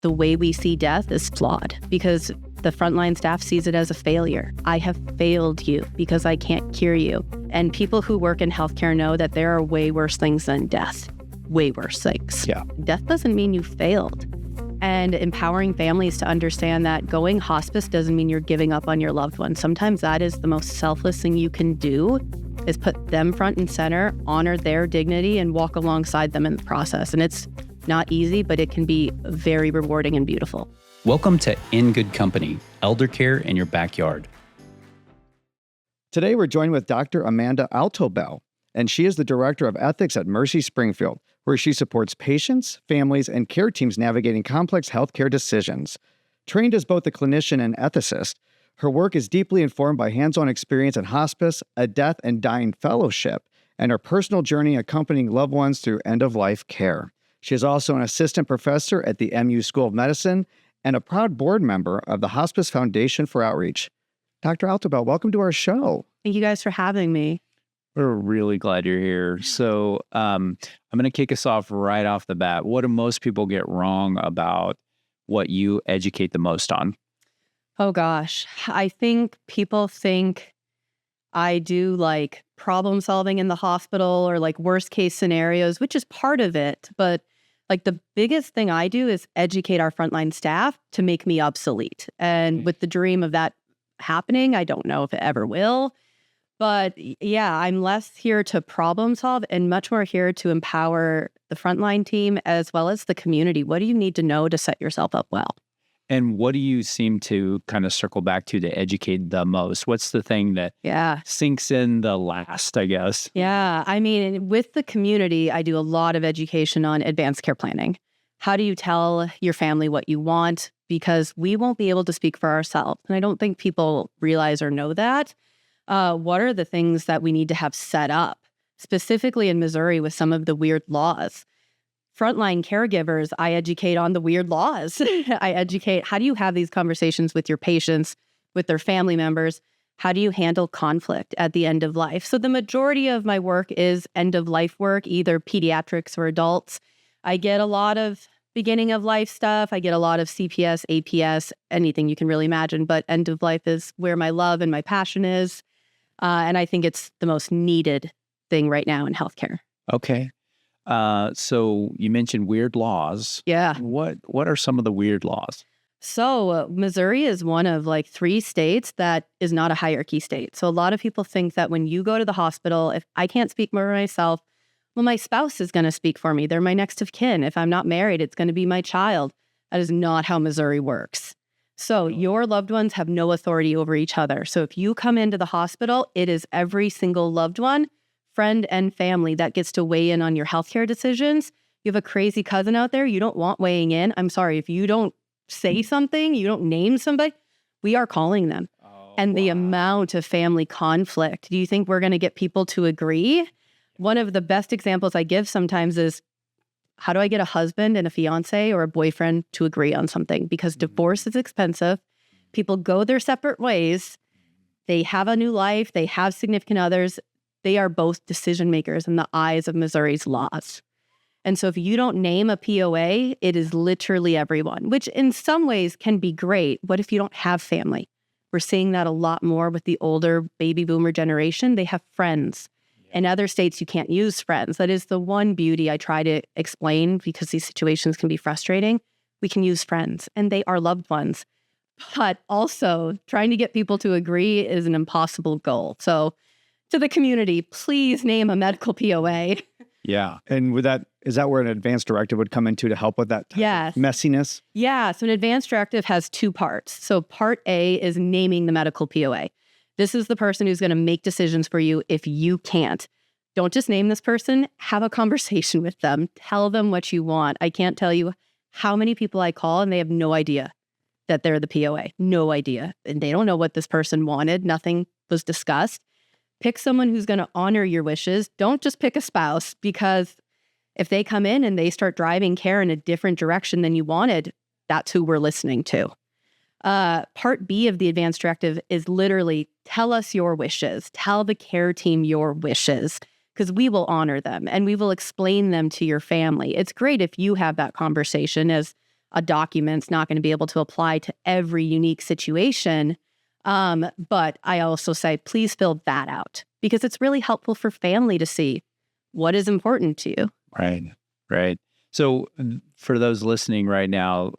the way we see death is flawed because the frontline staff sees it as a failure. I have failed you because I can't cure you. And people who work in healthcare know that there are way worse things than death. Way worse things. Yeah. Death doesn't mean you failed. And empowering families to understand that going hospice doesn't mean you're giving up on your loved one. Sometimes that is the most selfless thing you can do, is put them front and center, honor their dignity, and walk alongside them in the process. And it's not easy, but it can be very rewarding and beautiful. Welcome to In Good Company, elder care in your backyard. Today, we're joined with Dr. Amanda Altobell, and she is the Director of Ethics at Mercy Springfield, where she supports patients, families, and care teams navigating complex healthcare decisions. Trained as both a clinician and ethicist, her work is deeply informed by hands-on experience in hospice, a death and dying fellowship, and her personal journey accompanying loved ones through end-of-life care. She is also an assistant professor at the MU School of Medicine and a proud board member of the Hospice Foundation for Outreach. Dr. Altobell, welcome to our show. Thank you guys for having me. We're really glad you're here. So I'm going to kick us off right off the bat. What do most people get wrong about what you educate the most on? Oh gosh, I think people think I do like problem solving in the hospital or like worst case scenarios, which is part of it. But like the biggest thing I do is educate our frontline staff to make me obsolete. And with the dream of that happening, I don't know if it ever will. But yeah, I'm less here to problem solve and much more here to empower the frontline team as well as the community. What do you need to know to set yourself up well? And what do you seem to kind of circle back to educate the most? What's the thing that sinks in the last, I guess? Yeah, I mean, with the community, I do a lot of education on advanced care planning. How do you tell your family what you want? Because we won't be able to speak for ourselves. And I don't think people realize or know that. What are the things that we need to have set up, specifically in Missouri with some of the weird laws? Frontline caregivers, I educate on the weird laws. I educate, how do you have these conversations with your patients, with their family members? How do you handle conflict at the end of life? So the majority of my work is end of life work, either pediatrics or adults. I get a lot of beginning of life stuff. I get a lot of CPS, APS, anything you can really imagine. But end of life is where my love and my passion is. And I think it's the most needed thing right now in healthcare. Okay. So you mentioned weird laws. Yeah. What are some of the weird laws? So Missouri is one of like 3 states that is not a hierarchy state. So a lot of people think that when you go to the hospital, if I can't speak for myself, well, my spouse is going to speak for me. They're my next of kin. If I'm not married, it's going to be my child. That is not how Missouri works. So your loved ones have no authority over each other. So if you come into the hospital, it is every single loved one, friend and family that gets to weigh in on your healthcare decisions. You have a crazy cousin out there you don't want weighing in. I'm sorry, if you don't say something, you don't name somebody, we are calling them. The amount of family conflict, do you think we're going to get people to agree? One of the best examples I give sometimes is, how do I get a husband and a fiance or a boyfriend to agree on something? Because divorce is expensive. People go their separate ways. They have a new life. They have significant others. They are both decision makers in the eyes of Missouri's laws. And so if you don't name a POA, it is literally everyone, which in some ways can be great. What if you don't have family? We're seeing that a lot more with the older baby boomer generation. They have friends. In other states, you can't use friends. That is the one beauty I try to explain because these situations can be frustrating. We can use friends and they are loved ones. But also trying to get people to agree is an impossible goal. So to the community, please name a medical POA. Yeah. And with that, is that where an advanced directive would come into to help with that type of messiness? Yeah. So an advanced directive has 2 parts. So part A is naming the medical POA. This is the person who's going to make decisions for you if you can't. Don't just name this person. Have a conversation with them. Tell them what you want. I can't tell you how many people I call and they have no idea that they're the POA. No idea. And they don't know what this person wanted. Nothing was discussed. Pick someone who's going to honor your wishes. Don't just pick a spouse, because if they come in and they start driving care in a different direction than you wanted, that's who we're listening to. Part B of the advanced directive is literally tell us your wishes. Tell the care team your wishes, because we will honor them and we will explain them to your family. It's great if you have that conversation as a document's not going to be able to apply to every unique situation. But I also say, please fill that out because it's really helpful for family to see what is important to you. Right, right. So for those listening right now,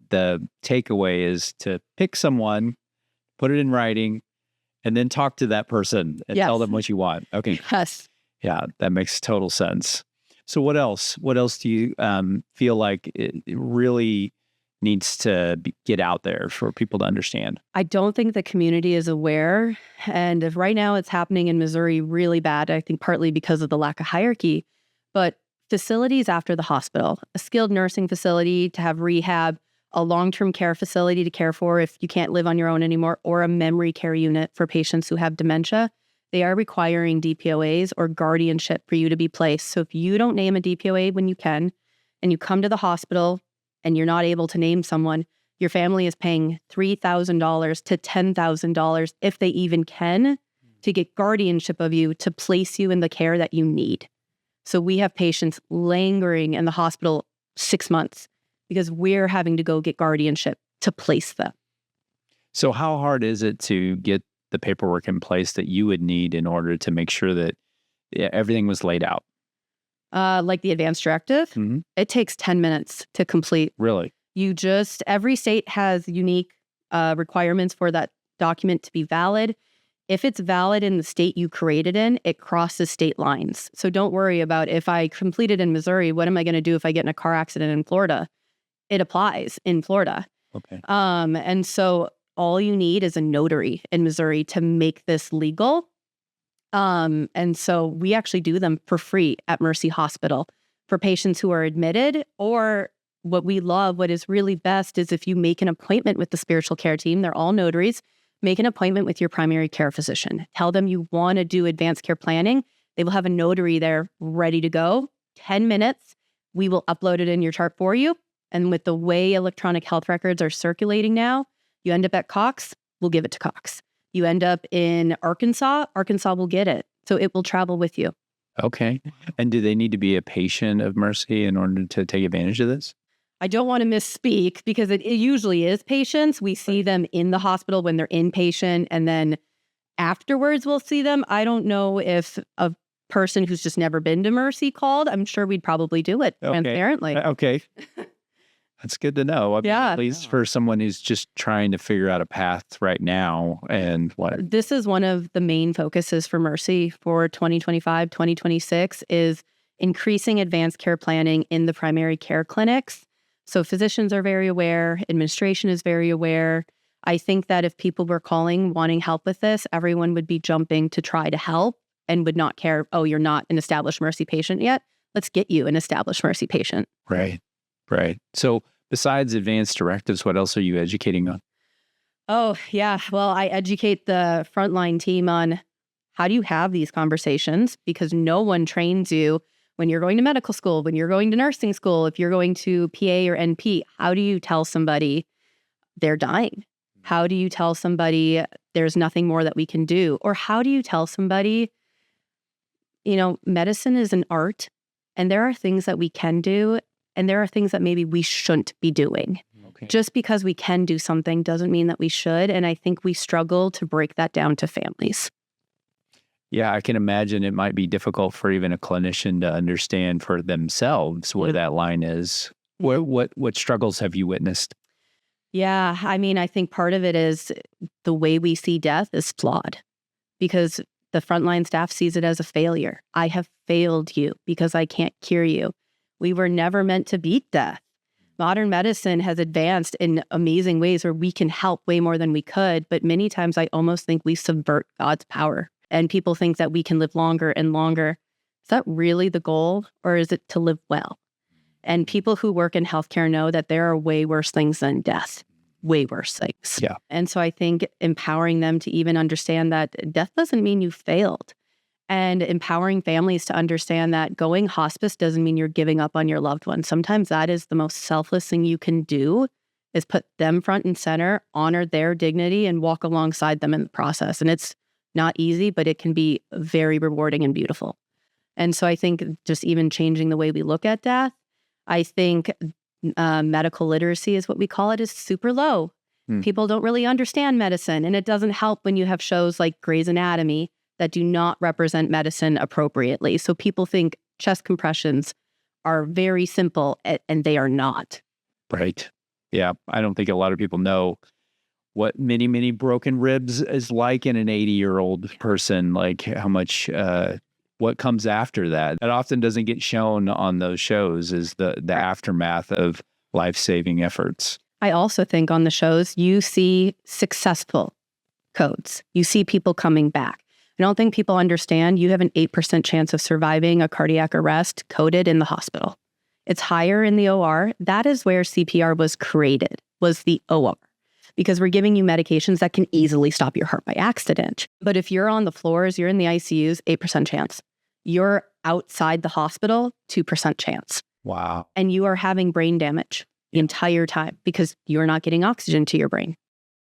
the takeaway is to pick someone, put it in writing, and then talk to that person and tell them what you want. Okay. Yes. Yeah, that makes total sense. So what else? What else do you feel like it really needs to get out there for people to understand? I don't think the community is aware. And if right now it's happening in Missouri really bad, I think partly because of the lack of hierarchy. But facilities after the hospital, a skilled nursing facility to have rehab, a long-term care facility to care for if you can't live on your own anymore, or a memory care unit for patients who have dementia, they are requiring DPOAs or guardianship for you to be placed. So if you don't name a DPOA when you can, and you come to the hospital and you're not able to name someone, your family is paying $3,000 to $10,000 if they even can to get guardianship of you to place you in the care that you need. So we have patients lingering in the hospital 6 months because we're having to go get guardianship to place them. So how hard is it to get the paperwork in place that you would need in order to make sure that everything was laid out? Like the advanced directive, it takes 10 minutes to complete. Really? Every state has unique requirements for that document to be valid. If it's valid in the state you created in, it crosses state lines. So don't worry about if I complete it in Missouri, what am I going to do if I get in a car accident in Florida? It applies in Florida. Okay. And so all you need is a notary in Missouri to make this legal. And so we actually do them for free at Mercy Hospital for patients who are admitted, or what we love, what is really best is if you make an appointment with the spiritual care team, they're all notaries, make an appointment with your primary care physician. Tell them you want to do advanced care planning. They will have a notary there ready to go. 10 minutes. We will upload it in your chart for you. And with the way electronic health records are circulating now, you end up at Cox, we'll give it to Cox. You end up in Arkansas will get it. So it will travel with you. Okay. And do they need to be a patient of Mercy in order to take advantage of this? I don't want to misspeak because it usually is patients. We see them in the hospital when they're inpatient, and then afterwards we'll see them. I don't know if a person who's just never been to Mercy called. I'm sure we'd probably do it transparently. Okay. That's good to know. At least for someone who's just trying to figure out a path right now and what. This is one of the main focuses for Mercy for 2025, 2026 is increasing advanced care planning in the primary care clinics. So physicians are very aware, administration is very aware. I think that if people were calling, wanting help with this, everyone would be jumping to try to help and would not care, oh, you're not an established Mercy patient yet. Let's get you an established Mercy patient. Right. So besides advanced directives, what else are you educating on? Oh, yeah. Well, I educate the frontline team on how do you have these conversations because no one trains you when you're going to medical school, when you're going to nursing school, if you're going to PA or NP. How do you tell somebody they're dying? How do you tell somebody there's nothing more that we can do? Or how do you tell somebody, medicine is an art and there are things that we can do and there are things that maybe we shouldn't be doing. Okay. Just because we can do something doesn't mean that we should. And I think we struggle to break that down to families. Yeah, I can imagine it might be difficult for even a clinician to understand for themselves where that line is. What struggles have you witnessed? Yeah, I think part of it is the way we see death is flawed because the frontline staff sees it as a failure. I have failed you because I can't cure you. We were never meant to beat death. Modern medicine has advanced in amazing ways where we can help way more than we could, but many times I almost think we subvert God's power. And people think that we can live longer and longer. Is that really the goal, or is it to live well? And people who work in healthcare know that there are way worse things than death, way worse things. Yeah. And so I think empowering them to even understand that death doesn't mean you failed. And empowering families to understand that going hospice doesn't mean you're giving up on your loved one. Sometimes that is the most selfless thing you can do is put them front and center, honor their dignity, and walk alongside them in the process. And it's not easy, but it can be very rewarding and beautiful. And so I think just even changing the way we look at death, I think medical literacy is what we call it, is super low. People don't really understand medicine, and it doesn't help when you have shows like Grey's Anatomy that do not represent medicine appropriately. So people think chest compressions are very simple, and they are not. Right. Yeah. I don't think a lot of people know what many, many broken ribs is like in an 80-year-old person, like how much, what comes after that. That often doesn't get shown on those shows is the aftermath of life-saving efforts. I also think on the shows, you see successful codes. You see people coming back. I don't think people understand you have an 8% chance of surviving a cardiac arrest coded in the hospital. It's higher in the OR. That is where CPR was created, was the OR, because we're giving you medications that can easily stop your heart by accident. But if you're on the floors, you're in the ICUs, 8% chance. You're outside the hospital, 2% chance. Wow. And you are having brain damage the entire time because you're not getting oxygen to your brain.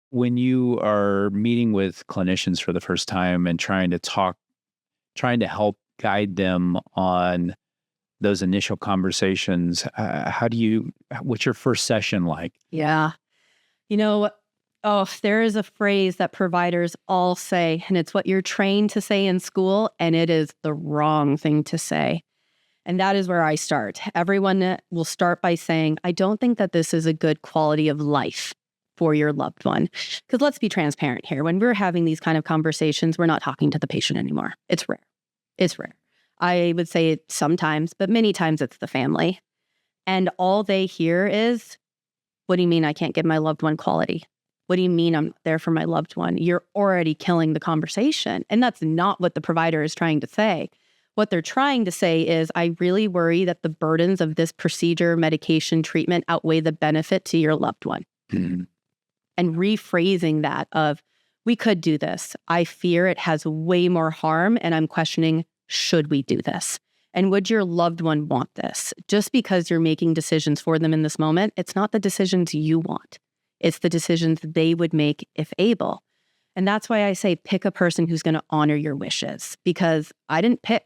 When you are meeting with clinicians for the first time and trying to help guide them on those initial conversations, what's your first session like? Yeah. There is a phrase that providers all say, and it's what you're trained to say in school, and it is the wrong thing to say. And that is where I start. Everyone will start by saying, I don't think that this is a good quality of life for your loved one. Because let's be transparent here. When we're having these kind of conversations, we're not talking to the patient anymore. It's rare. It's rare. I would say it sometimes, but many times it's the family. And all they hear is, what do you mean I can't give my loved one quality? What do you mean I'm not there for my loved one? You're already killing the conversation. And that's not what the provider is trying to say. What they're trying to say is, I really worry that the burdens of this procedure, medication, treatment outweigh the benefit to your loved one. Mm-hmm. And rephrasing that of, we could do this. I fear it has way more harm, and I'm questioning, should we do this? And would your loved one want this? Just because you're making decisions for them in this moment, it's not the decisions you want. It's the decisions they would make if able. And that's why I say pick a person who's going to honor your wishes, because I didn't pick,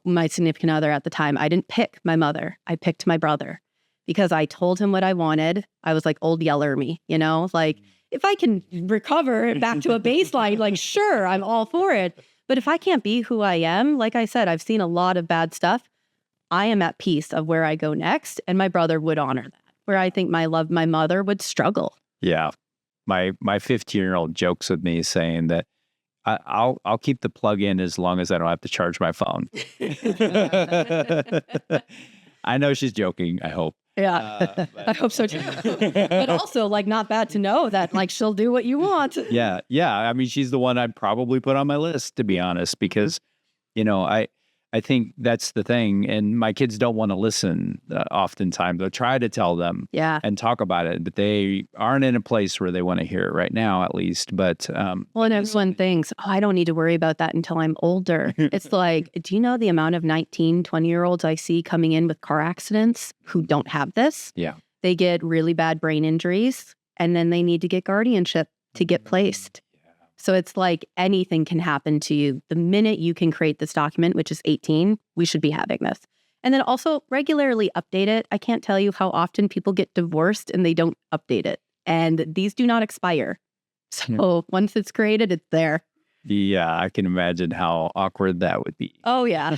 my significant other at the time. I didn't pick my mother. I picked my brother because I told him what I wanted. I was like old Yeller me, if I can recover back to a baseline, sure, I'm all for it. But if I can't be who I am, like I said, I've seen a lot of bad stuff. I am at peace of where I go next. And my brother would honor that, where I think my mother would struggle. Yeah. My 15-year-old jokes with me saying that I'll keep the plug in as long as I don't have to charge my phone. I know she's joking, I hope. Yeah, I hope so too. But also, not bad to know that, she'll do what you want. Yeah. I mean, she's the one I'd probably put on my list, to be honest, because, I think that's the thing. And my kids don't want to listen oftentimes. They'll try to tell them and talk about it, but they aren't in a place where they want to hear it right now, at least. But and everyone thinks, I don't need to worry about that until I'm older. It's like, do you know the amount of 19, 20-year-olds I see coming in with car accidents who don't have this? Yeah. They get really bad brain injuries, and then they need to get guardianship to get placed. So it's like anything can happen to you. The minute you can create this document, which is 18, we should be having this. And then also regularly update it. I can't tell you how often people get divorced and they don't update it. And these do not expire. So once it's created, it's there. Yeah, I can imagine how awkward that would be. Oh, yeah.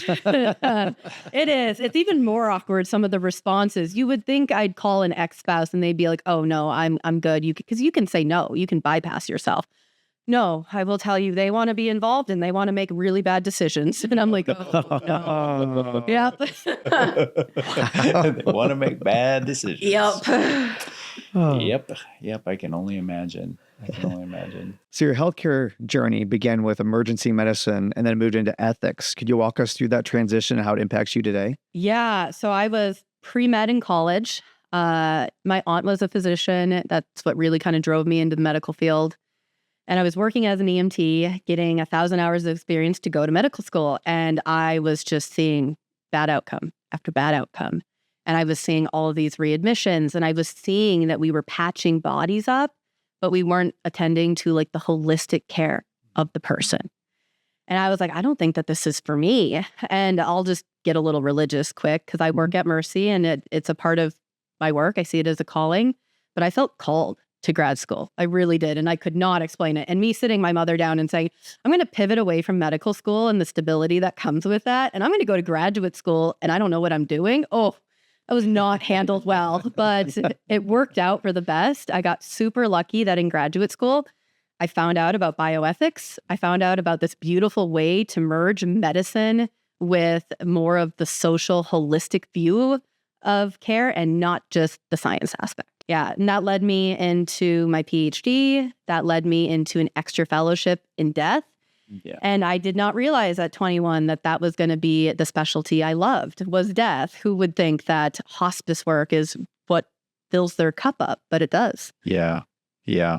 It is. It's even more awkward, some of the responses. You would think I'd call an ex-spouse and they'd be like, oh, no, I'm good. Because you can say no. You can bypass yourself. No, I will tell you, they want to be involved and they want to make really bad decisions. And I'm like, oh, no. Yeah. They want to make bad decisions. Yep. Yep. I can only imagine. So your healthcare journey began with emergency medicine and then moved into ethics. Could you walk us through that transition and how it impacts you today? Yeah. So I was pre-med in college. My aunt was a physician. That's what really kind of drove me into the medical field. And I was working as an EMT, getting 1,000 hours of experience to go to medical school. And I was just seeing bad outcome after bad outcome. And I was seeing all of these readmissions. And I was seeing that we were patching bodies up, but we weren't attending to the holistic care of the person. And I was like, I don't think that this is for me. And I'll just get a little religious quick because I work at Mercy and it's a part of my work. I see it as a calling, but I felt called to grad school. I really did. And I could not explain it. And me sitting my mother down and saying, I'm going to pivot away from medical school and the stability that comes with that. And I'm going to go to graduate school and I don't know what I'm doing. Oh, I was not handled well, but it worked out for the best. I got super lucky that in graduate school, I found out about bioethics. I found out about this beautiful way to merge medicine with more of the social, holistic view of care and not just the science aspect. Yeah, and that led me into my PhD. That led me into an extra fellowship in death. Yeah. And I did not realize at 21 that that was going to be the specialty I loved, was death. Who would think that hospice work is what fills their cup up? But it does. Yeah. Yeah.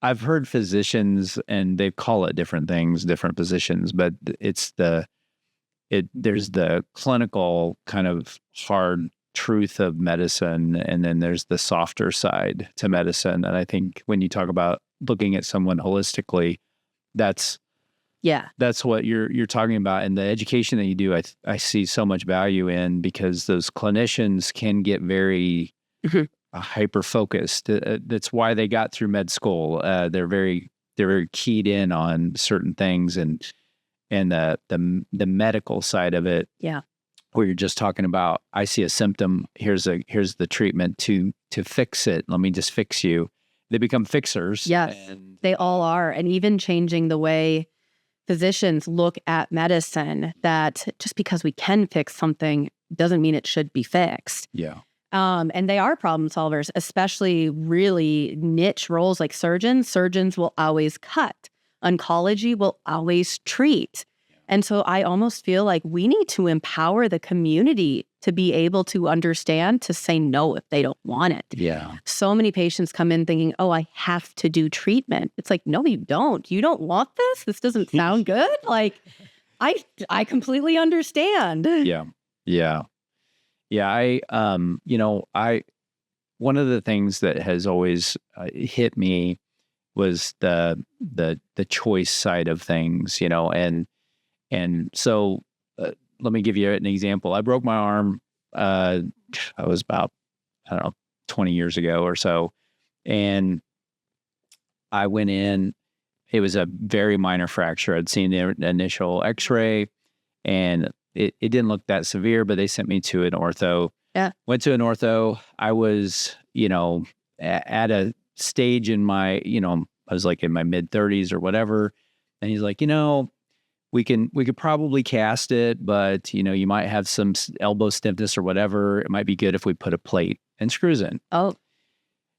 I've heard physicians, and they call it different things, different positions, but there's the clinical kind of hard truth of medicine, and then there's the softer side to medicine. And I think when you talk about looking at someone holistically, that's what you're talking about. And the education that you do, I see so much value in, because those clinicians can get very hyper focused. That's why they got through med school. They're very keyed in on certain things, and the medical side of it. Yeah. Where you're just talking about, I see a symptom, here's the treatment to fix it. Let me just fix you. They become fixers. Yes, they all are. And even changing the way physicians look at medicine, that just because we can fix something doesn't mean it should be fixed. Yeah. And they are problem solvers, especially really niche roles like surgeons. Surgeons will always cut. Oncology will always treat. And so I almost feel like we need to empower the community to be able to understand, to say no if they don't want it. Yeah. So many patients come in thinking, oh, I have to do treatment. It's like, no, you don't. You don't want this? This doesn't sound good? Like, I completely understand. Yeah. Yeah. Yeah. One of the things that has always hit me was the choice side of things, and so let me give you an example. I broke my arm, I was about, 20 years ago or so. And I went in, it was a very minor fracture. I'd seen the initial x-ray and it didn't look that severe, but they sent me to an ortho. Yeah. Went to an ortho. I was, at a stage in my, I was like in my mid 30s or whatever. And he's like, we could probably cast it, but you might have some elbow stiffness or whatever. It might be good if we put a plate and screws in. Oh,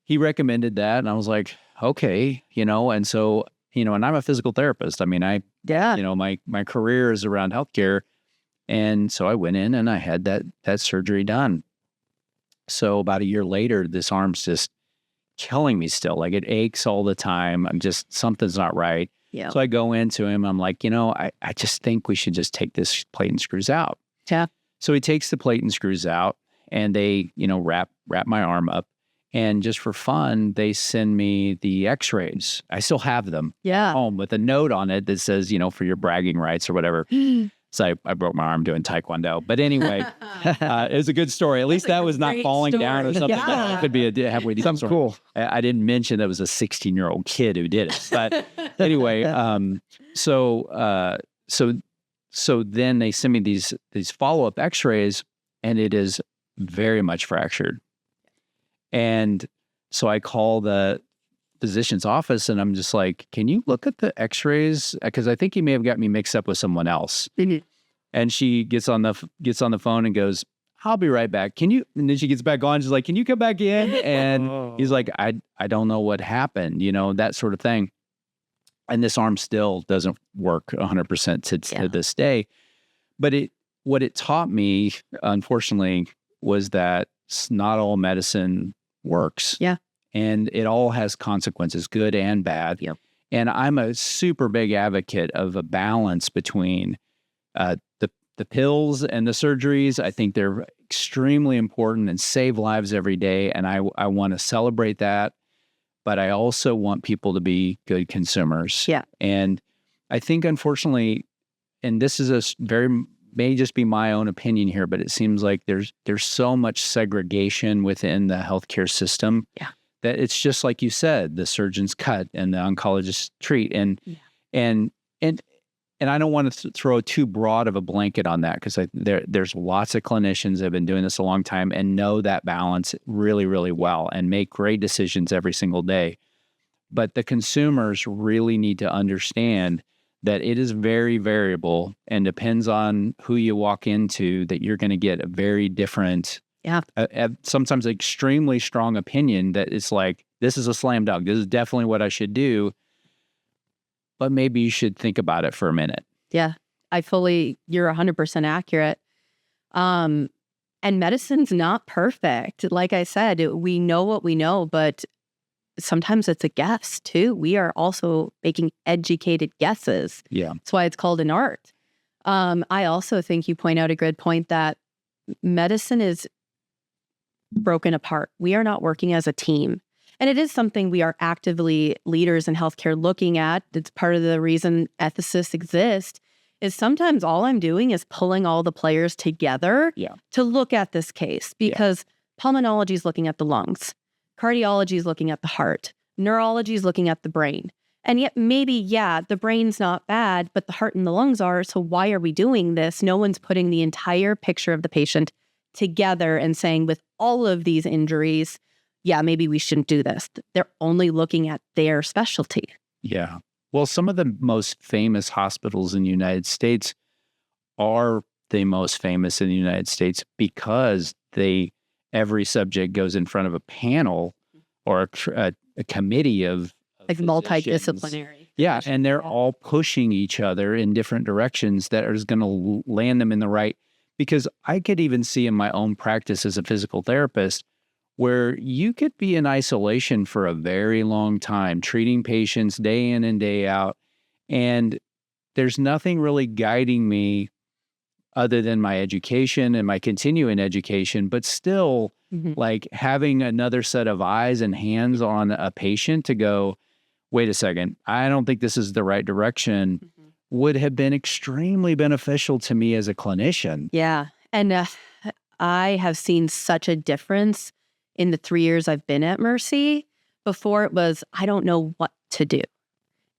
he recommended that, and I was like, okay, and so and I'm a physical therapist. I mean, my career is around healthcare, and so I went in and I had that surgery done. So about a year later, this arm's just killing me still. Like, it aches all the time. Something's not right. Yeah. So I go into him. I'm like, I just think we should just take this plate and screws out. Yeah. So he takes the plate and screws out, and they, wrap my arm up. And just for fun, they send me the x-rays. I still have them home with a note on it that says, for your bragging rights or whatever. So I broke my arm doing Taekwondo. But anyway, it was a good story. At least that was not falling down or something. Yeah. It could be a halfway decent story. Cool. I didn't mention that it was a 16-year-old kid who did it. But anyway, so then they send me these follow-up x-rays, and it is very much fractured. And so I call the physician's office, and I'm just like, can you look at the x-rays? Because I think he may have got me mixed up with someone else. Mm-hmm. And she gets on the phone and goes, I'll be right back. Can you? And then she gets back on. She's like, can you come back in? And he's like, I don't know what happened, that sort of thing. And this arm still doesn't work 100% to this day. But what it taught me, unfortunately, was that not all medicine works. Yeah. And it all has consequences, good and bad. Yep. And I'm a super big advocate of a balance between the pills and the surgeries. I think they're extremely important and save lives every day. And I want to celebrate that. But I also want people to be good consumers. Yeah. And I think, unfortunately, and this is a very may just be my own opinion here, but it seems like there's so much segregation within the healthcare system that it's just like you said, the surgeons cut and the oncologists treat, and I don't want to throw too broad of a blanket on that, because there's lots of clinicians that have been doing this a long time and know that balance really, really well and make great decisions every single day. But the consumers really need to understand that it is very variable and depends on who you walk into, that you're going to get a very different, sometimes extremely strong opinion that it's like, this is a slam dunk. This is definitely what I should do. But maybe you should think about it for a minute. Yeah, you're 100% accurate. And medicine's not perfect. Like I said, we know what we know, but sometimes it's a guess too. We are also making educated guesses. Yeah. That's why it's called an art. I also think you point out a good point that medicine is broken apart. We are not working as a team. And it is something we are actively, leaders in healthcare, looking at. It's part of the reason ethicists exist, is sometimes all I'm doing is pulling all the players together to look at this case, because pulmonology is looking at the lungs, cardiology is looking at the heart, neurology is looking at the brain. And yet maybe, the brain's not bad, but the heart and the lungs are. So why are we doing this? No one's putting the entire picture of the patient together and saying, with all of these injuries, maybe we shouldn't do this. They're only looking at their specialty. Yeah. Well, some of the most famous hospitals in the United States are the most famous in the United States because every subject goes in front of a panel or a committee of like physicians. Multidisciplinary. Yeah, and they're all pushing each other in different directions that is going to land them in the right. Because I could even see in my own practice as a physical therapist where you could be in isolation for a very long time, treating patients day in and day out, and there's nothing really guiding me other than my education and my continuing education, but still like having another set of eyes and hands on a patient to go, wait a second, I don't think this is the right direction, would have been extremely beneficial to me as a clinician. Yeah. And I have seen such a difference in the 3 years I've been at Mercy. Before it was, I don't know what to do.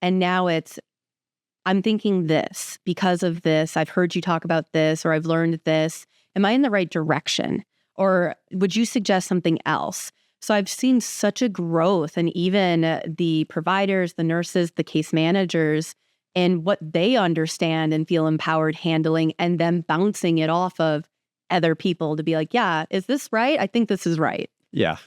And now it's, I'm thinking this because of this. I've heard you talk about this, or I've learned this. Am I in the right direction? Or would you suggest something else? So I've seen such a growth, and even the providers, the nurses, the case managers, and what they understand and feel empowered handling, and then bouncing it off of other people to be like, is this right? I think this is right. Yeah.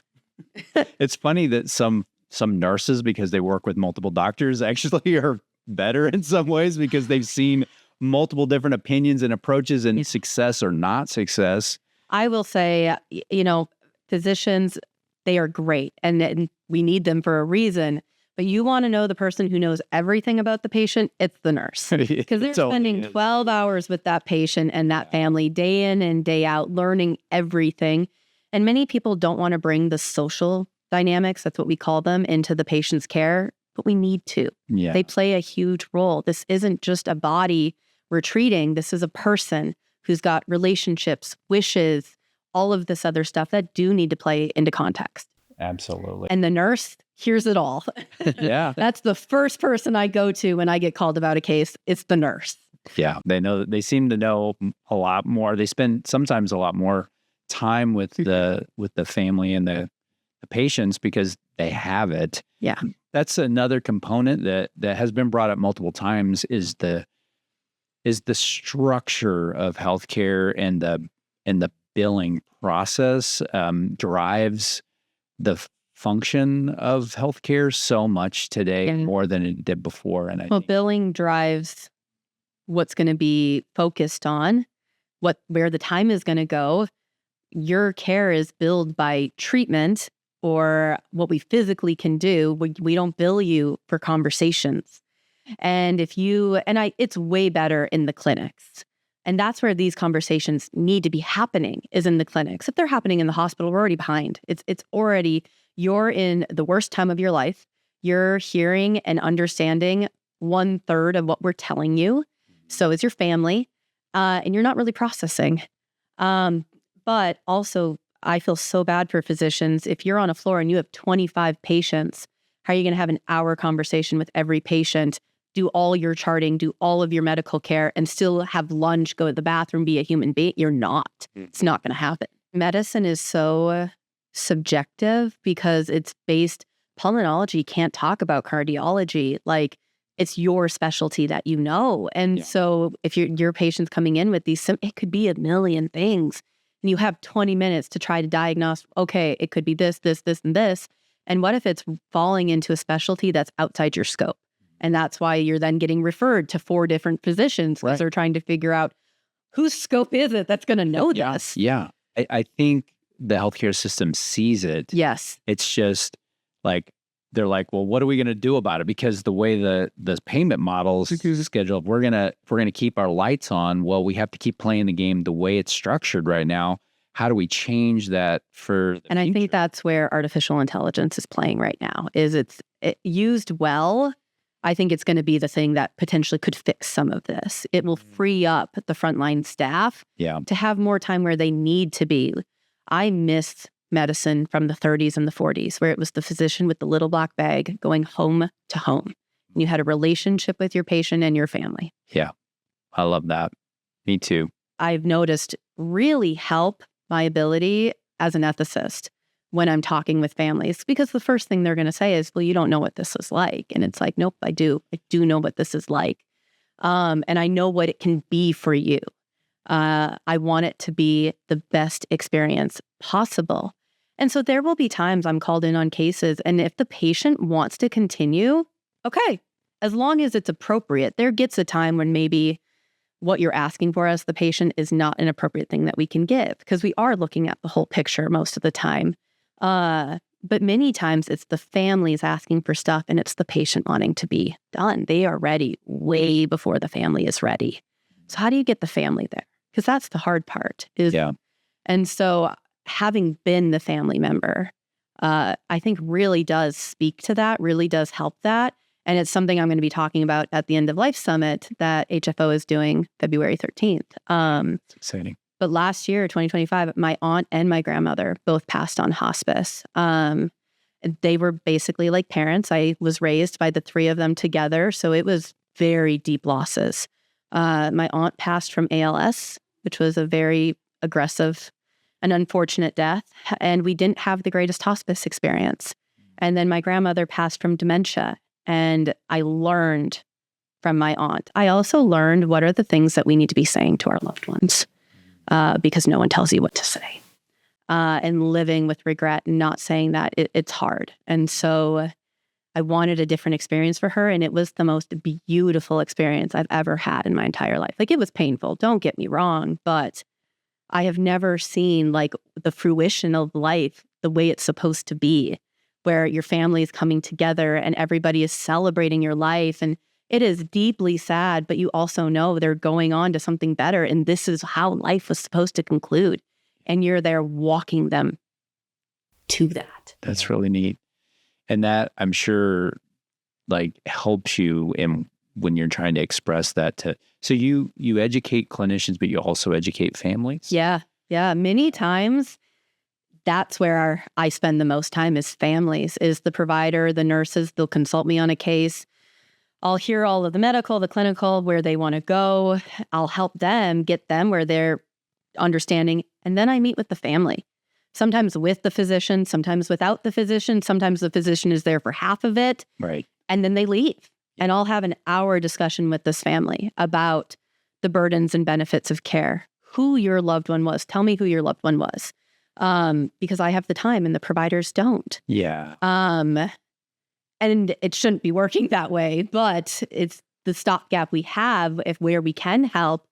It's funny that some nurses, because they work with multiple doctors, actually are better in some ways because they've seen multiple different opinions and approaches and success or not success. I will say, physicians, they are great and we need them for a reason. But you want to know the person who knows everything about the patient, it's the nurse. Because they're spending 12 hours with that patient and that family day in and day out, learning everything. And many people don't want to bring the social dynamics, that's what we call them, into the patient's care, but we need to. Yeah. They play a huge role. This isn't just a body we're treating. This is a person who's got relationships, wishes, all of this other stuff that do need to play into context. Absolutely. And the nurse hears it all. Yeah. That's the first person I go to when I get called about a case. It's the nurse. Yeah. They seem to know a lot more. They spend sometimes a lot more time with the family and the patients because they have it. Yeah. That's another component that has been brought up multiple times is the structure of healthcare and the billing process drives the function of healthcare so much today more than it did before. And billing drives what's going to be focused on, where the time is going to go. Your care is billed by treatment or what we physically can do. We don't bill you for conversations. And it's way better in the clinics. And that's where these conversations need to be happening, is in the clinics. If they're happening in the hospital, we're already behind. It's already, you're in the worst time of your life. You're hearing and understanding 1/3 of what we're telling you. So is your family. and you're not really processing. But also, I feel so bad for physicians. If you're on a floor and you have 25 patients, how are you going to have an hour conversation with every patient, do all your charting, do all of your medical care, and still have lunch, go to the bathroom, be a human being? You're not. It's not going to happen. Medicine is so subjective because it's based, pulmonology can't talk about cardiology. Like, it's your specialty that you know. And so if your patient's coming in with these, it could be a million things. And you have 20 minutes to try to diagnose, okay, it could be this, this, this, and this. And what if it's falling into a specialty that's outside your scope? And that's why you're then getting referred to 4 different physicians because they're trying to figure out whose scope is it that's going to know this. Yeah. I think the healthcare system sees it. Yes. It's just like, they're like, well, what are we going to do about it? Because the way the payment models scheduled, if we're gonna keep our lights on, well, we have to keep playing the game the way it's structured right now. How do we change that for the And future? I think that's where artificial intelligence is playing right now, is it used well. I think it's going to be the thing that potentially could fix some of this. It will free up the frontline staff to have more time where they need to be. I miss medicine from the 30s and the 40s, where it was the physician with the little black bag going home to home. And you had a relationship with your patient and your family. Yeah, I love that. Me too. I've noticed really help my ability as an ethicist when I'm talking with families, because the first thing they're going to say is, well, you don't know what this is like. And it's like, nope, I do. I do know what this is like. And I know what it can be for you. I want it to be the best experience possible. And so there will be times I'm called in on cases, and if the patient wants to continue, okay, as long as it's appropriate. There gets a time when maybe what you're asking for as the patient is not an appropriate thing that we can give, because we are looking at the whole picture most of the time. But many times it's the families asking for stuff and it's the patient wanting to be done. They are ready way before the family is ready. So how do you get the family there? Because that's the hard part. And so having been the family member, I think really does speak to that, really does help that. And it's something I'm going to be talking about at the End of Life Summit that HFO is doing February 13th. It's exciting. But last year, 2025, my aunt and my grandmother both passed on hospice. They were basically like parents. I was raised by the 3 of them together. So it was very deep losses. My aunt passed from ALS, which was a very aggressive and unfortunate death. And we didn't have the greatest hospice experience. And then my grandmother passed from dementia. And I learned from my aunt. I also learned what are the things that we need to be saying to our loved ones. Because no one tells you what to say. And living with regret and not saying that, it's hard. And so I wanted a different experience for her. And it was the most beautiful experience I've ever had in my entire life. Like, it was painful, don't get me wrong, but I have never seen like the fruition of life the way it's supposed to be, where your family is coming together and everybody is celebrating your life. And it is deeply sad, but you also know they're going on to something better. And this is how life was supposed to conclude. And you're there walking them to that. That's really neat. And that, I'm sure, like, helps you when you're trying to express that to, so you educate clinicians, but you also educate families? Yeah. Many times that's where I spend the most time, is families, is the provider, the nurses. They'll consult me on a case. I'll hear all of the medical, the clinical, where they want to go. I'll help them, get them where they're understanding. And then I meet with the family, sometimes with the physician, sometimes without the physician. Sometimes the physician is there for half of it. Right. And then they leave. And I'll have an hour discussion with this family about the burdens and benefits of care, who your loved one was. Tell me who your loved one was. Because I have the time and the providers don't. Yeah. And it shouldn't be working that way, but it's the stopgap we have where we can help.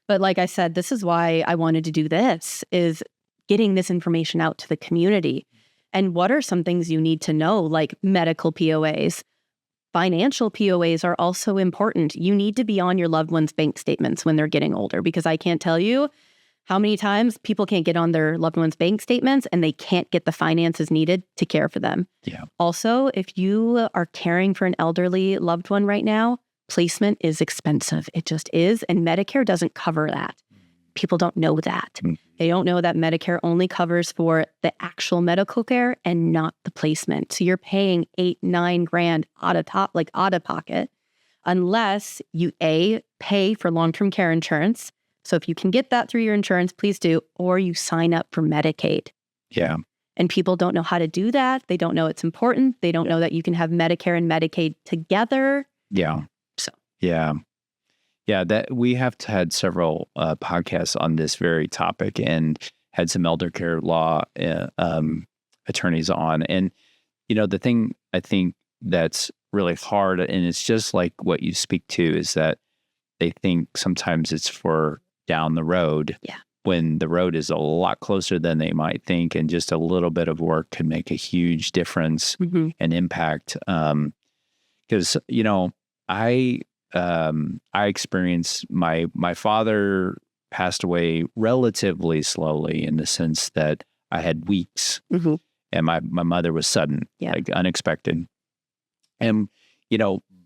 But like I said, this is why I wanted to do this, is getting this information out to the community. And what are some things you need to know, like medical POAs? Financial POAs are also important. You need to be on your loved one's bank statements when they're getting older, because I can't tell you how many times people can't get on their loved one's bank statements and they can't get the finances needed to care for them. Yeah. Also, if you are caring for an elderly loved one right now, placement is expensive. It just is. And Medicare doesn't cover that. People don't know that. They don't know that Medicare only covers for the actual medical care and not the placement. So you're paying $8-9 grand out of pocket, unless you pay for long-term care insurance. So if you can get that through your insurance, please do, or you sign up for Medicaid. Yeah. And people don't know how to do that. They don't know it's important. They don't know that you can have Medicare and Medicaid together. Yeah. So. Yeah. Yeah, that we have had several podcasts on this very topic and had some elder care law attorneys on. And, the thing I think that's really hard, and it's just like what you speak to, is that they think sometimes it's for down the road. Yeah. When the road is a lot closer than they might think, and just a little bit of work can make a huge difference and impact. Because, I experienced my father passed away relatively slowly, in the sense that I had weeks, and my mother was sudden, like unexpected. And,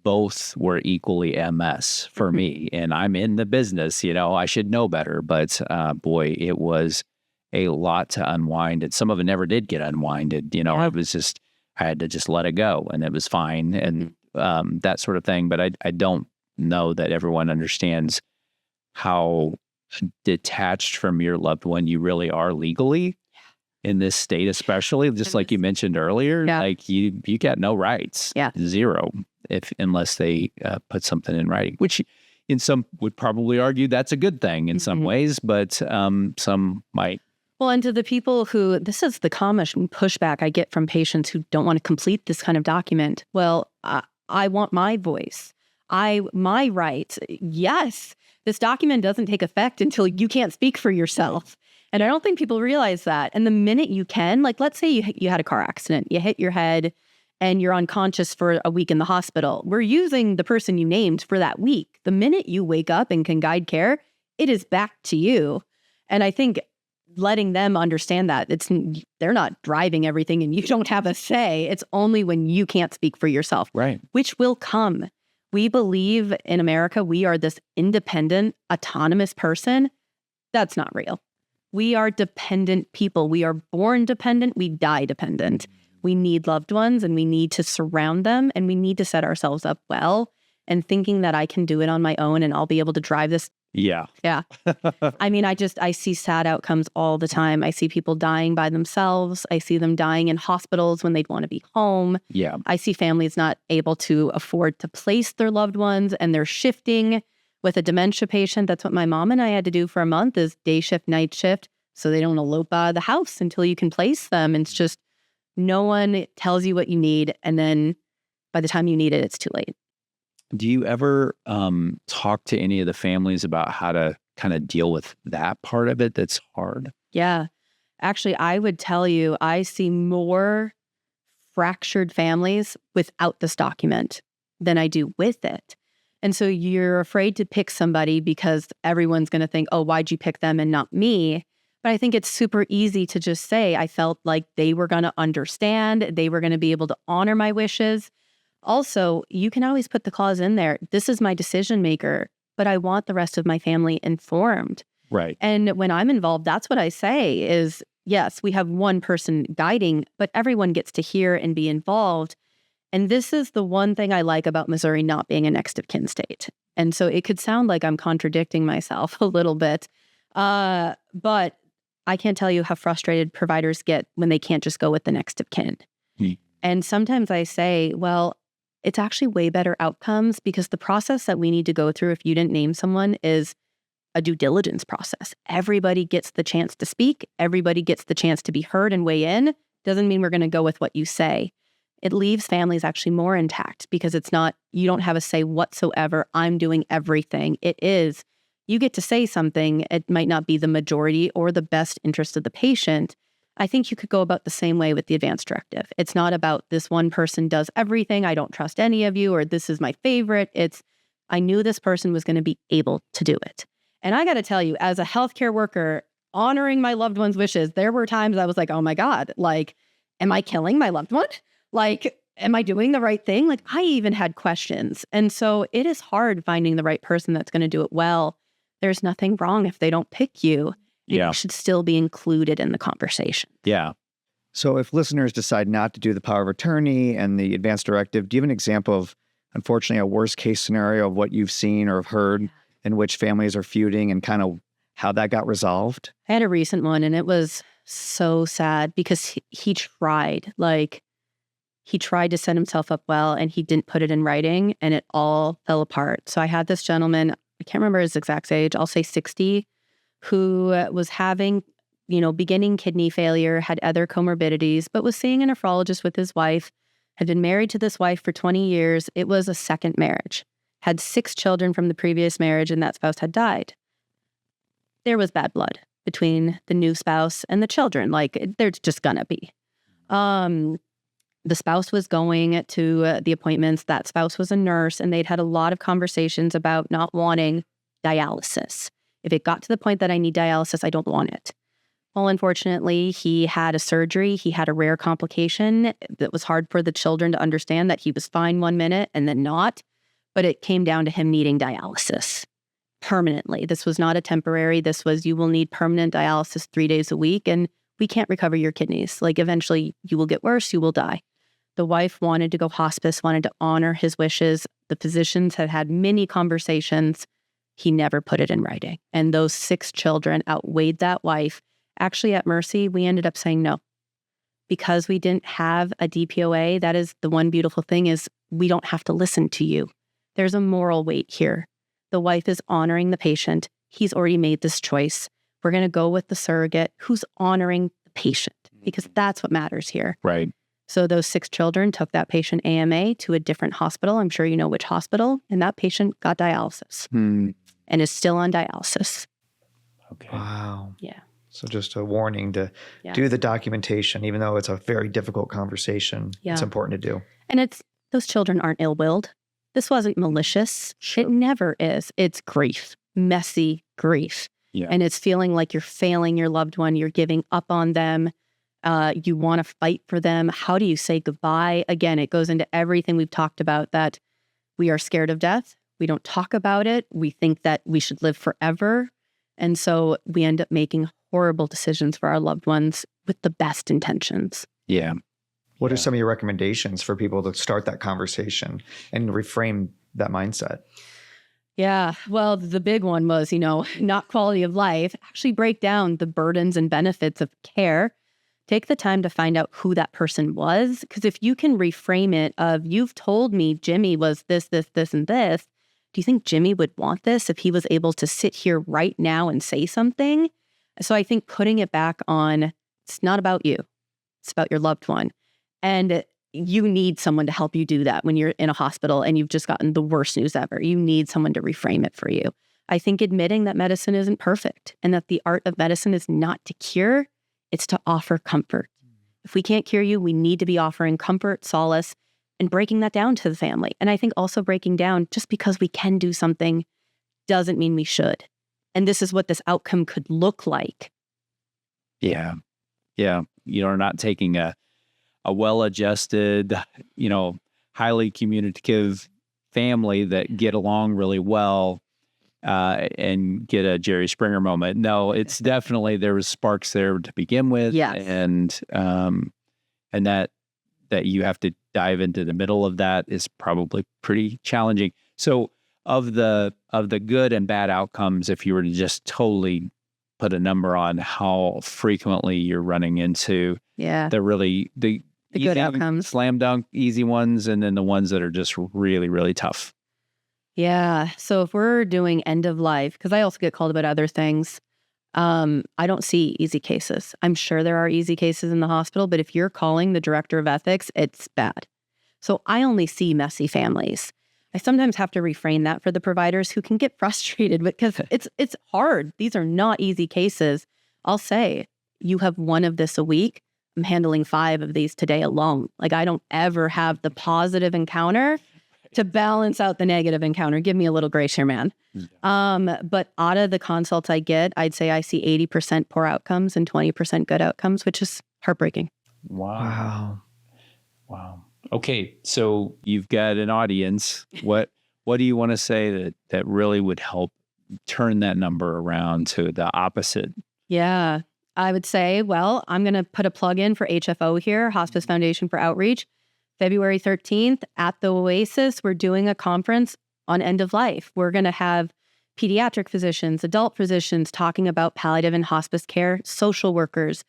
both were equally MS for me, and I'm in the business, I should know better, but boy, it was a lot to unwind, and some of it never did get unwinded. It was just, I had to just let it go, and it was fine, and that sort of thing. But I don't know that everyone understands how detached from your loved one you really are legally in this state, especially, just like you mentioned earlier. Like you got no rights, zero, unless they put something in writing, which in some would probably argue that's a good thing in some ways, but some might. Well, and to the people who, this is the common pushback I get from patients who don't want to complete this kind of document. Well, I want my voice. My rights. Yes, this document doesn't take effect until you can't speak for yourself. And I don't think people realize that. And the minute you can, like, let's say you had a car accident, you hit your head and you're unconscious for a week in the hospital. We're using the person you named for that week. The minute you wake up and can guide care, it is back to you. And I think letting them understand that they're not driving everything and you don't have a say. It's only when you can't speak for yourself, right? Which will come. We believe in America, we are this independent, autonomous person. That's not real. We are dependent people. We are born dependent. We die dependent. We need loved ones, and we need to surround them, and we need to set ourselves up well. And thinking that I can do it on my own and I'll be able to drive this. Yeah. I mean, I see sad outcomes all the time. I see people dying by themselves. I see them dying in hospitals when they'd want to be home. Yeah. I see families not able to afford to place their loved ones, and they're shifting with a dementia patient. That's what my mom and I had to do for a month, is day shift, night shift, so they don't elope out of the house until you can place them. And it's just, no one tells you what you need, and then by the time you need it, it's too late. Do you ever talk to any of the families about how to kind of deal with that part of it that's hard? Yeah. Actually, I would tell you, I see more fractured families without this document than I do with it. And so you're afraid to pick somebody because everyone's going to think, oh, why'd you pick them and not me? But I think it's super easy to just say, I felt like they were going to understand, they were going to be able to honor my wishes. Also, you can always put the clause in there, this is my decision maker, but I want the rest of my family informed. Right. And when I'm involved, that's what I say is, yes, we have one person guiding, but everyone gets to hear and be involved. And this is the one thing I like about Missouri not being a next of kin state. And so it could sound like I'm contradicting myself a little bit, but I can't tell you how frustrated providers get when they can't just go with the next of kin. And sometimes I say, well, it's actually way better outcomes, because the process that we need to go through if you didn't name someone is a due diligence process. Everybody gets the chance to speak. Everybody gets the chance to be heard and weigh in. Doesn't mean we're going to go with what you say. It leaves families actually more intact, because it's not, you don't have a say whatsoever. I'm doing everything. It is, you get to say something. It might not be the majority or the best interest of the patient. I think you could go about the same way with the advance directive. It's not about this one person does everything, I don't trust any of you, or this is my favorite. It's, I knew this person was going to be able to do it. And I got to tell you, as a healthcare worker, honoring my loved one's wishes, there were times I was like, oh my God, like, am I killing my loved one? Like, am I doing the right thing? Like, I even had questions. And so it is hard finding the right person that's going to do it well. There's nothing wrong if they don't pick you. You should still be included in the conversation. Yeah. So if listeners decide not to do the power of attorney and the advanced directive, do you have an example of, unfortunately, a worst case scenario of what you've seen or have heard in which families are feuding and kind of how that got resolved? I had a recent one, and it was so sad because he tried. Like, he tried to set himself up well, and he didn't put it in writing, and it all fell apart. So I had this gentleman, I can't remember his exact age, I'll say 60, who was having, beginning kidney failure, had other comorbidities, but was seeing a nephrologist with his wife, had been married to this wife for 20 years. It was a second marriage, had 6 children from the previous marriage, and that spouse had died. There was bad blood between the new spouse and the children. Like, there's just gonna be. The spouse was going to the appointments. That spouse was a nurse, and they'd had a lot of conversations about not wanting dialysis. If it got to the point that I need dialysis, I don't want it. Well, unfortunately, he had a surgery. He had a rare complication that was hard for the children to understand, that he was fine one minute and then not. But it came down to him needing dialysis permanently. This was not a temporary. This was, you will need permanent dialysis 3 days a week, and we can't recover your kidneys. Like, eventually you will get worse, you will die. The wife wanted to go hospice, wanted to honor his wishes. The physicians had had many conversations. He never put it in writing. And those 6 children outweighed that wife. Actually, at Mercy, we ended up saying no. Because we didn't have a DPOA, that is the one beautiful thing, is we don't have to listen to you. There's a moral weight here. The wife is honoring the patient. He's already made this choice. We're going to go with the surrogate who's honoring the patient, because that's what matters here. Right. So those 6 children took that patient AMA to a different hospital. I'm sure you know which hospital. And that patient got dialysis and is still on dialysis. Okay. Wow. Yeah. So just a warning to do the documentation, even though it's a very difficult conversation. Yeah. It's important to do. And those children aren't ill-willed. This wasn't malicious. Sure. It never is. It's grief, messy grief. Yeah. And it's feeling like you're failing your loved one. You're giving up on them. You want to fight for them. How do you say goodbye? Again, it goes into everything we've talked about, that we are scared of death. We don't talk about it. We think that we should live forever. And so we end up making horrible decisions for our loved ones with the best intentions. Yeah. What are some of your recommendations for people to start that conversation and reframe that mindset? Yeah. Well, the big one was, not quality of life. Actually break down the burdens and benefits of care. Take the time to find out who that person was. Because if you can reframe it of, you've told me Jimmy was this, this, this, and this. Do you think Jimmy would want this if he was able to sit here right now and say something? So I think putting it back on, it's not about you. It's about your loved one. And you need someone to help you do that when you're in a hospital and you've just gotten the worst news ever. You need someone to reframe it for you. I think admitting that medicine isn't perfect and that the art of medicine is not to cure, it's to offer comfort. If we can't cure you, we need to be offering comfort, solace, and breaking that down to the family. And I think also breaking down, just because we can do something doesn't mean we should. And this is what this outcome could look like. Yeah. Yeah. You're not taking a well-adjusted, highly communicative family that get along really well and get a Jerry Springer moment. No, it's definitely, there was sparks there to begin with. Yes. And that you have to dive into the middle of that is probably pretty challenging. So of the good and bad outcomes, if you were to just totally put a number on how frequently you're running into the good outcomes, slam dunk, easy ones, and then the ones that are just really, really tough. Yeah. So if we're doing end of life, because I also get called about other things, I don't see easy cases. I'm sure there are easy cases in the hospital, but if you're calling the director of ethics, it's bad. So I only see messy families. I sometimes have to reframe that for the providers who can get frustrated because it's hard. These are not easy cases. I'll say, you have one of this a week. I'm handling 5 of these today alone. Like, I don't ever have the positive encounter to balance out the negative encounter. Give me a little grace here, man. Yeah. But out of the consults I get, I'd say I see 80% poor outcomes and 20% good outcomes, which is heartbreaking. Wow. Okay, so you've got an audience. What do you want to say that really would help turn that number around to the opposite? Yeah, I would say, well, I'm going to put a plug in for HFO here, Hospice Foundation for Outreach. February 13th at the Oasis, we're doing a conference on end of life. We're going to have pediatric physicians, adult physicians talking about palliative and hospice care, social workers,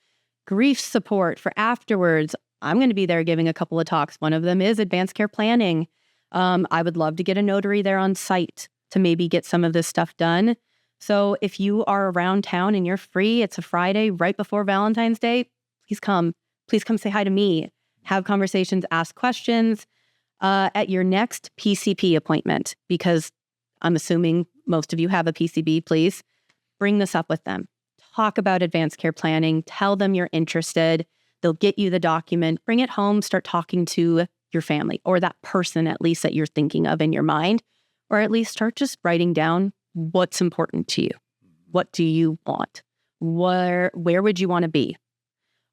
grief support for afterwards. I'm going to be there giving a couple of talks. One of them is advanced care planning. I would love to get a notary there on site to maybe get some of this stuff done. So if you are around town and you're free, it's a Friday right before Valentine's Day, please come. Please come say hi to me. Have conversations, ask questions at your next PCP appointment, because I'm assuming most of you have a PCB. Please bring this up with them. Talk about advanced care planning. Tell them you're interested. They'll get you the document. Bring it home. Start talking to your family, or that person at least that you're thinking of in your mind, or at least start just writing down what's important to you. What do you want? Where would you want to be?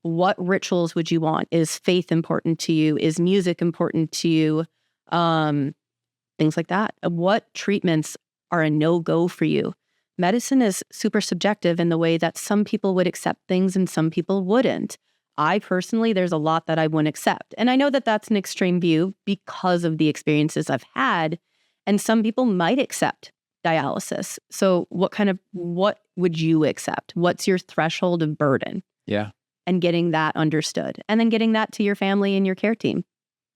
What rituals would you want? Is faith important to you? Is music important to you? Things like that. What treatments are a no-go for you? Medicine is super subjective in the way that some people would accept things and some people wouldn't. I personally, there's a lot that I wouldn't accept. And I know that that's an extreme view because of the experiences I've had. And some people might accept dialysis. So what would you accept? What's your threshold of burden? Yeah. And getting that understood, and then getting that to your family and your care team.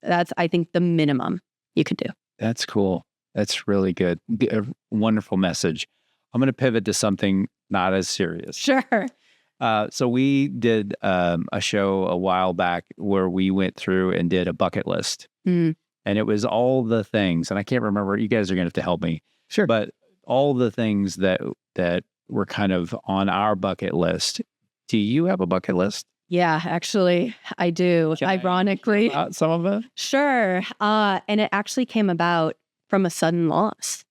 That's, I think, the minimum you could do. That's cool. That's really good. A wonderful message. I'm going to pivot to something not as serious. Sure. So we did a show a while back where we went through and did a bucket list. And it was all the things, and I can't remember, you guys are going to have to help me. Sure. But all the things that were kind of on our bucket list. Do you have a bucket list? Yeah, actually, I do. Ironically. Some of it? Sure. And it actually came about from a sudden loss.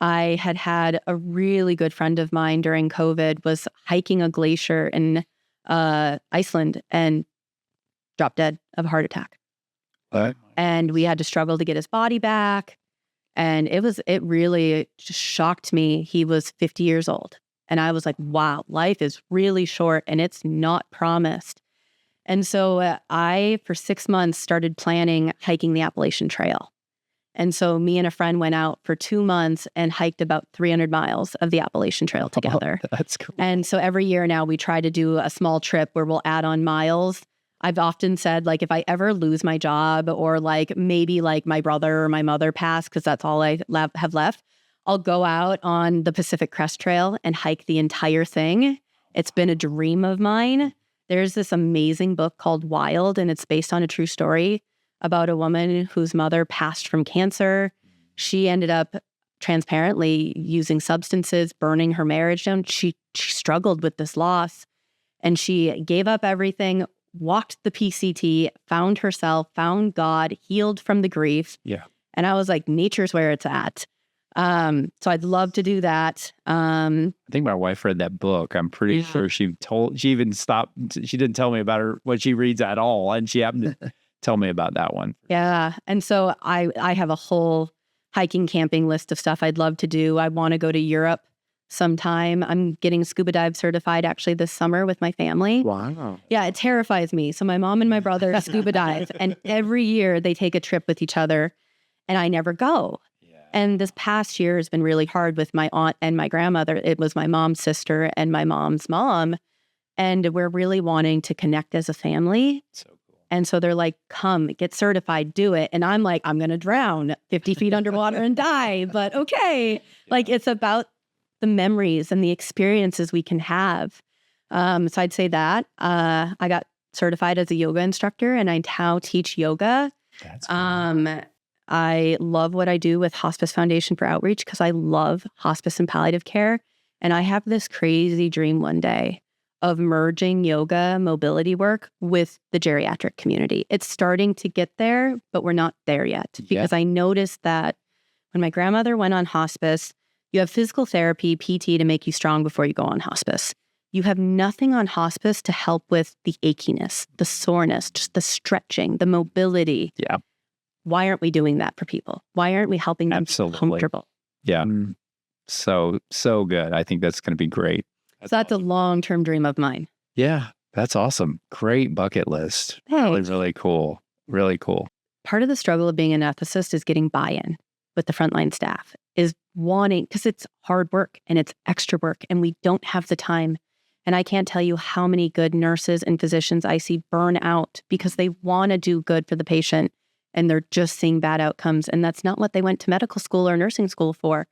I had a really good friend of mine during COVID was hiking a glacier in Iceland and dropped dead of a heart attack. And we had to struggle to get his body back. And it really just shocked me. He was 50 years old. And I was like, wow, life is really short and it's not promised. And so I, for 6 months, started planning hiking the Appalachian Trail. And so me and a friend went out for 2 months and hiked about 300 miles of the Appalachian Trail together. Oh, that's cool. And so every year now we try to do a small trip where we'll add on miles. I've often said, like, if I ever lose my job or like maybe like my brother or my mother pass, because that's all I have left, I'll go out on the Pacific Crest Trail and hike the entire thing. It's been a dream of mine. There's this amazing book called Wild, and it's based on a true story about a woman whose mother passed from cancer. She ended up transparently using substances, burning her marriage down. She struggled with this loss, and she gave up everything, walked the PCT, found herself, found God, healed from the grief. Yeah. And I was like, nature's where it's at. So I'd love to do that. I think my wife read that book. I'm pretty sure she even stopped. She didn't tell me about what she reads at all. And she happened to tell me about that one. Yeah. And so I have a whole hiking, camping list of stuff I'd love to do. I want to go to Europe sometime. I'm getting scuba dive certified actually this summer with my family. Wow. Yeah, it terrifies me. So my mom and my brother scuba dive, and every year they take a trip with each other, and I never go. And this past year has been really hard with my aunt and my grandmother. It was my mom's sister and my mom's mom. And we're really wanting to connect as a family. So cool. And so they're like, come, get certified, do it. And I'm like, I'm going to drown 50 feet underwater and die. But okay. Like, it's about the memories and the experiences we can have. So I'd say that. I got certified as a yoga instructor, and I now teach yoga. That's cool. I love what I do with Hospice Foundation for Outreach because I love hospice and palliative care. And I have this crazy dream one day of merging yoga mobility work with the geriatric community. It's starting to get there, but we're not there yet. Because I noticed that when my grandmother went on hospice, you have physical therapy, PT to make you strong before you go on hospice. You have nothing on hospice to help with the achiness, the soreness, just the stretching, the mobility. Yeah. why aren't we doing that for people? Why aren't we helping them be comfortable? Yeah. So good. I think that's going to be great. That's a long-term dream of mine. Yeah, that's awesome. Great bucket list. Really, really cool. Really cool. Part of the struggle of being an ethicist is getting buy-in with the frontline staff, is wanting, because it's hard work and it's extra work and we don't have the time. And I can't tell you how many good nurses and physicians I see burn out because they want to do good for the patient and they're just seeing bad outcomes. And that's not what they went to medical school or nursing school for.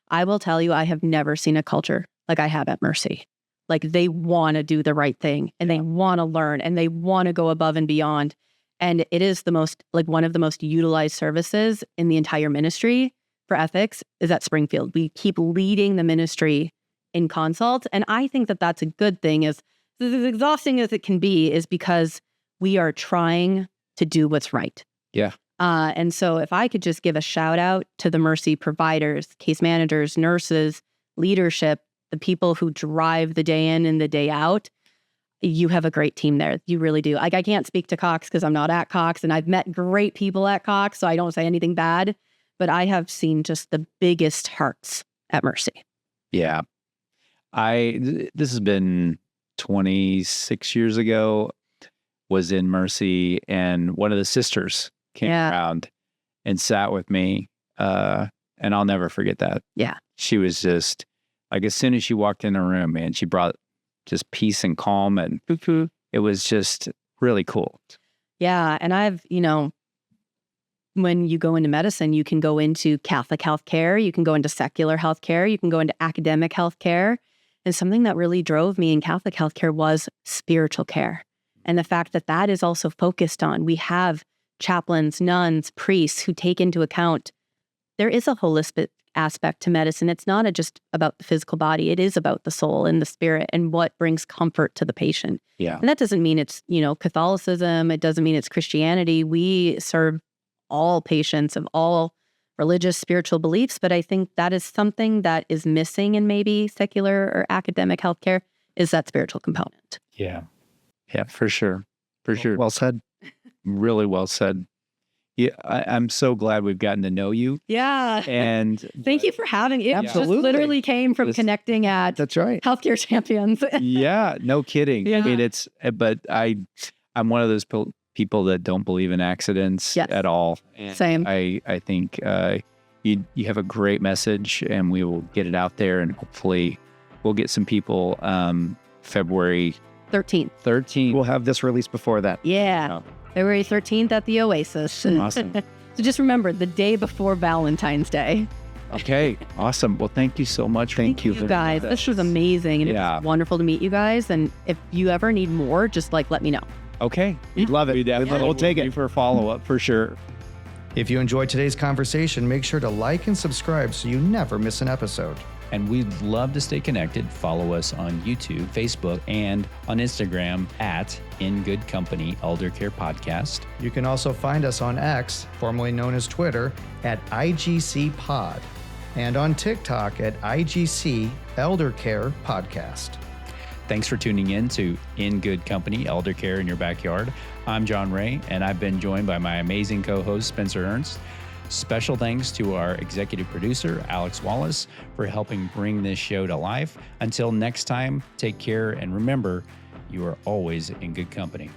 I will tell you, I have never seen a culture like I have at Mercy. Like they want to do the right thing and they want to learn and they want to go above and beyond. And it is the most, like one of the most utilized services in the entire ministry for ethics is at Springfield. We keep leading the ministry in consult. And I think that that's a good thing, as exhausting as it can be, is because we are trying to do what's right. Yeah. And so if I could just give a shout out to the Mercy providers, case managers, nurses, leadership, the people who drive the day in and the day out, you have a great team there. You really do. Like I can't speak to Cox because I'm not at Cox and I've met great people at Cox, so I don't say anything bad, but I have seen just the biggest hearts at Mercy. Yeah. This has been 26 years ago, was in Mercy, and one of the sisters came around and sat with me. And I'll never forget that. Yeah. She was just like, as soon as she walked in the room, man, she brought just peace and calm, and it was just really cool. Yeah. And I've, when you go into medicine, you can go into Catholic healthcare, you can go into secular healthcare, you can go into academic healthcare. And something that really drove me in Catholic healthcare was spiritual care. And the fact that that is also focused on, we have chaplains, nuns, priests who take into account, there is a holistic aspect to medicine. It's not just about the physical body. It is about the soul and the spirit and what brings comfort to the patient. Yeah. And that doesn't mean it's, Catholicism. It doesn't mean it's Christianity. We serve all patients of all religious, spiritual beliefs. But I think that is something that is missing in maybe secular or academic healthcare, is that spiritual component. Yeah. Yeah, for sure. For sure. Well said. Really well said. Yeah, I'm so glad we've gotten to know you. Yeah. And thank you for having it. Absolutely. Just literally came from connecting at That's right. Healthcare Champions. Yeah, no kidding. Yeah. I mean, but I'm one of those people that don't believe in accidents at all. And Same. I think you have a great message, and we will get it out there, and hopefully we'll get some people February 13th. We'll have this released before that. Yeah. February 13th at the Oasis. Awesome. So just remember, the day before Valentine's Day. Okay, awesome. Well, thank you so much. Thank you guys. This was amazing. And it's wonderful to meet you guys. And if you ever need more, just let me know. Okay. We'd love it. We'll take it. For a follow-up, for sure. If you enjoyed today's conversation, make sure to like and subscribe so you never miss an episode. And we'd love to stay connected. Follow us on YouTube, Facebook, and on Instagram at In Good Company Elder Care Podcast. You can also find us on X, formerly known as Twitter, at IGC Pod, and on TikTok at IGC Elder Care Podcast. Thanks for tuning in to In Good Company Elder Care in Your Backyard. I'm John Ray, and I've been joined by my amazing co-host, Spencer Ernst. Special thanks to our executive producer, Alex Wallace, for helping bring this show to life. Until next time, take care, and remember, you are always in good company.